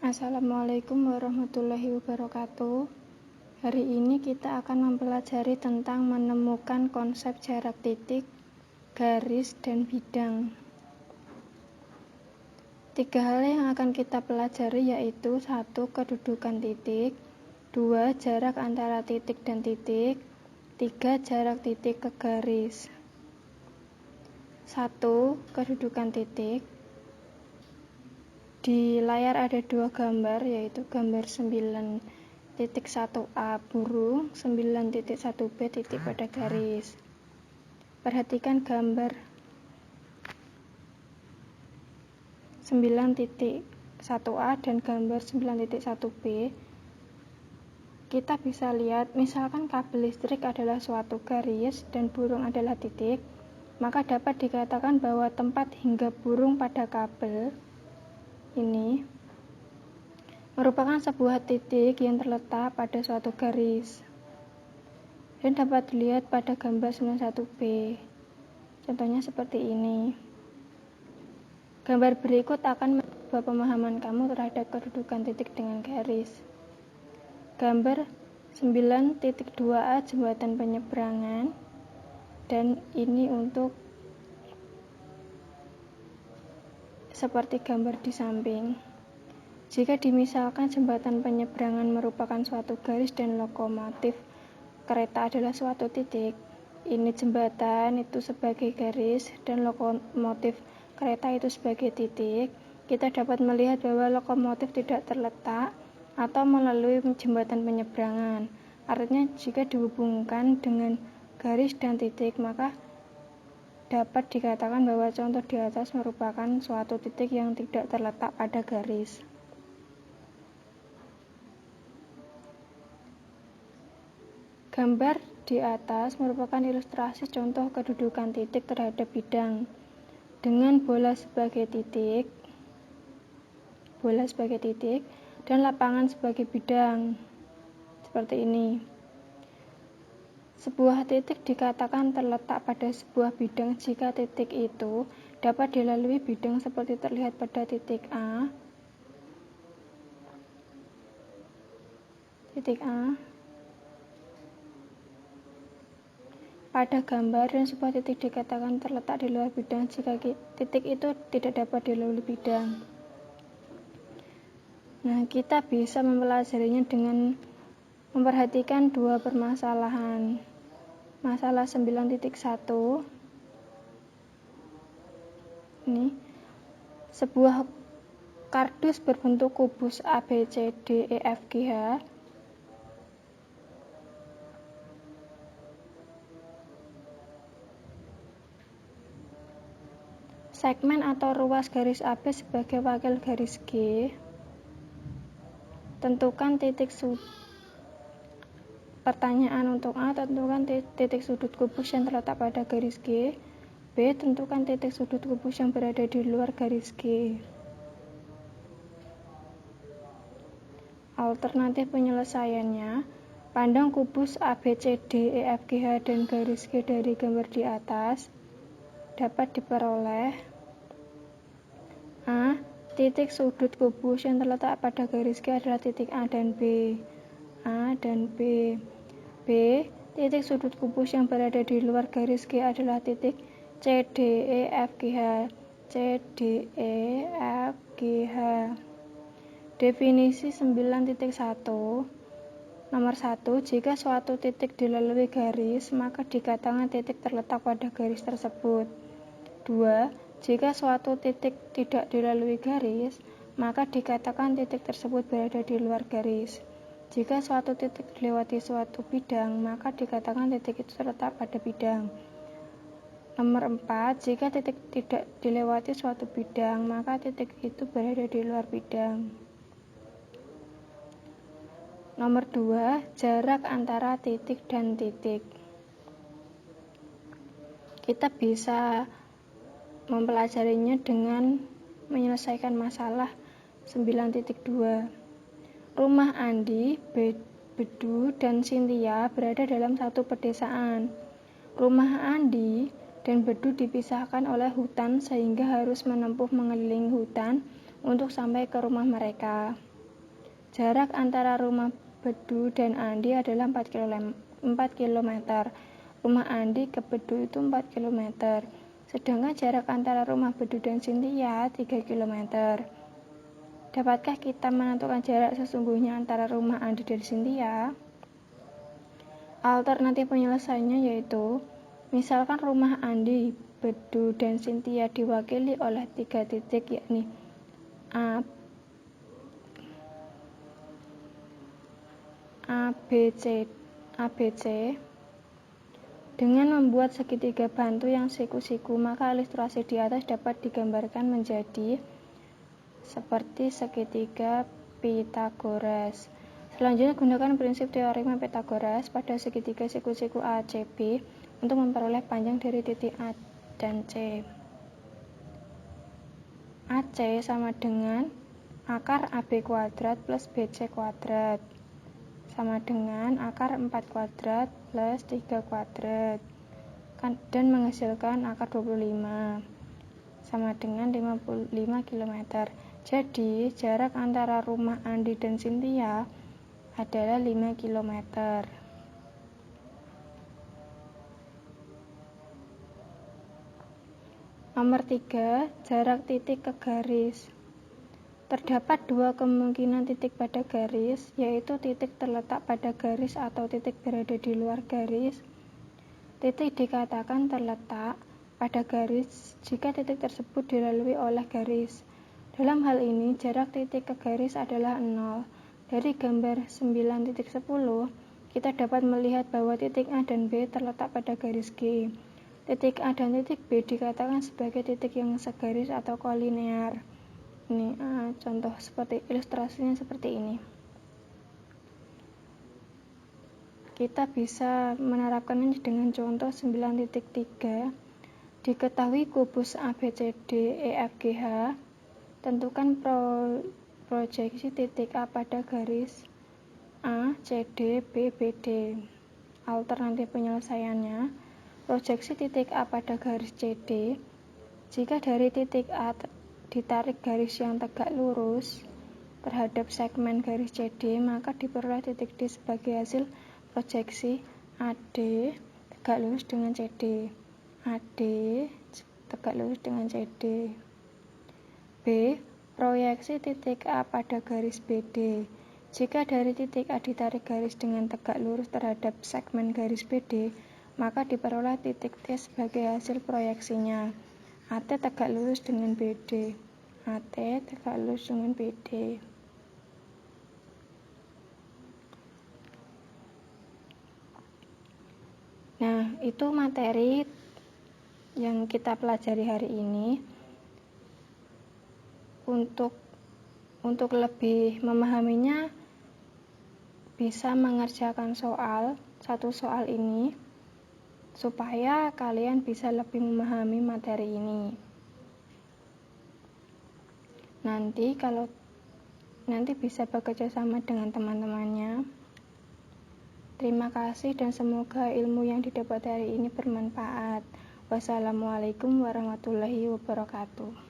Assalamualaikum warahmatullahi wabarakatuh. Hari ini kita akan mempelajari tentang menemukan konsep jarak titik, garis, dan bidang. 3 hal yang akan kita pelajari yaitu 1. Kedudukan titik, 2. Jarak antara titik dan titik, 3. Jarak titik ke garis. 1. Kedudukan titik. Di layar ada 2 gambar, yaitu gambar 9.1a burung, 9.1b titik pada garis. Perhatikan gambar 9.1a dan gambar 9.1b. Kita bisa lihat, misalkan kabel listrik adalah suatu garis dan burung adalah titik, maka dapat dikatakan bahwa tempat hinggap burung pada kabel ini merupakan sebuah titik yang terletak pada suatu garis dan dapat dilihat pada gambar 91b. Contohnya seperti ini. Gambar berikut akan menambah pemahaman kamu terhadap kedudukan titik dengan garis. Gambar 9.2a jembatan penyeberangan, dan ini untuk seperti gambar di samping. Jika dimisalkan jembatan penyeberangan merupakan suatu garis dan lokomotif kereta adalah suatu titik, ini jembatan itu sebagai garis dan lokomotif kereta itu sebagai titik, kita dapat melihat bahwa lokomotif tidak terletak atau melalui jembatan penyeberangan. Artinya jika dihubungkan dengan garis dan titik, maka dapat dikatakan bahwa contoh di atas merupakan suatu titik yang tidak terletak pada garis. Gambar di atas merupakan ilustrasi contoh kedudukan titik terhadap bidang dengan bola sebagai titik, dan lapangan sebagai bidang. Seperti ini. Sebuah titik dikatakan terletak pada sebuah bidang jika titik itu dapat dilalui bidang seperti terlihat pada titik A. Pada gambar, dan sebuah titik dikatakan terletak di luar bidang jika titik itu tidak dapat dilalui bidang. Nah, kita bisa mempelajarinya dengan memperhatikan 2 permasalahan. Masalah 9.1 ini sebuah kardus berbentuk kubus A, B, C, D, E, F, G, H. Segmen atau ruas garis AB sebagai wakil garis G. Tentukan titik sudut. Pertanyaan untuk A, tentukan titik sudut kubus yang terletak pada garis G. B, tentukan titik sudut kubus yang berada di luar garis G. Alternatif penyelesaiannya, pandang kubus A, B, C, D, E, F, G, H, dan garis G dari gambar di atas. Dapat diperoleh A. Titik sudut kubus yang terletak pada garis G adalah titik A dan B. A dan B. B. Titik sudut kubus yang berada di luar garis G adalah titik C, D, E, F, G, H. C, D, E, F, G, H. Definisi 9.1. Nomor 1. Jika suatu titik dilalui garis, maka dikatakan titik terletak pada garis tersebut. 2. Jika suatu titik tidak dilalui garis, maka dikatakan titik tersebut berada di luar garis. Jika suatu titik dilewati suatu bidang, maka dikatakan titik itu terletak pada bidang. Nomor 4. Jika titik tidak dilewati suatu bidang, maka titik itu berada di luar bidang. Nomor 2. Jarak antara titik dan titik. Kita bisa mempelajarinya dengan menyelesaikan masalah 9.2. Rumah Andi, Bedu, dan Cynthia berada dalam satu pedesaan. Rumah Andi dan Bedu dipisahkan oleh hutan sehingga harus menempuh mengelilingi hutan untuk sampai ke rumah mereka. Jarak antara rumah Bedu dan Andi adalah 4 km. Rumah Andi ke Bedu itu 4 km. Sedangkan jarak antara rumah Bedu dan Cynthia 3 km. Dapatkah kita menentukan jarak sesungguhnya antara rumah Andi dan Cynthia? Alternatif penyelesaiannya yaitu, misalkan rumah Andi, Bedu, dan Cynthia diwakili oleh 3 titik, yakni A, B, C. Dengan membuat segitiga bantu yang siku-siku, maka ilustrasi di atas dapat digambarkan menjadi seperti segitiga Pythagoras. Selanjutnya, gunakan prinsip teorema Pythagoras pada segitiga siku-siku ACB untuk memperoleh panjang dari titik A dan C. AC sama dengan akar AB kuadrat plus BC kuadrat sama dengan akar 4 kuadrat plus 3 kuadrat dan menghasilkan akar 25 sama dengan 55 km. Jadi jarak antara rumah Andi dan Cynthia adalah 5 km. Nomor 3, jarak titik ke garis. Terdapat 2 kemungkinan titik pada garis, yaitu titik terletak pada garis atau titik berada di luar garis. Titik dikatakan terletak pada garis jika titik tersebut dilalui oleh garis. Dalam hal ini, jarak titik ke garis adalah 0. Dari gambar 9.10, kita dapat melihat bahwa titik A dan B terletak pada garis G. Titik A dan titik B dikatakan sebagai titik yang segaris atau kolinear. Ini contoh seperti ilustrasinya seperti ini. Kita bisa menerapkannya dengan contoh 9.3. Diketahui kubus ABCD EFGH. Tentukan proyeksi titik A pada garis A, CD, B, BD. Alternatif penyelesaiannya, proyeksi titik A pada garis CD. Jika dari titik A ditarik garis yang tegak lurus terhadap segmen garis CD, maka diperoleh titik D sebagai hasil proyeksi AD tegak lurus dengan CD. AD tegak lurus dengan CD. B. Proyeksi titik A pada garis BD. Jika dari titik A ditarik garis dengan tegak lurus terhadap segmen garis BD, maka diperoleh titik T sebagai hasil proyeksinya. AT tegak lurus dengan BD. AT tegak lurus dengan BD. Nah, itu materi yang kita pelajari hari ini. Untuk lebih memahaminya, bisa mengerjakan satu soal ini supaya kalian bisa lebih memahami materi ini. Nanti bisa bekerja sama dengan teman-temannya. Terima kasih dan semoga ilmu yang didapat hari ini bermanfaat. Wassalamualaikum warahmatullahi wabarakatuh.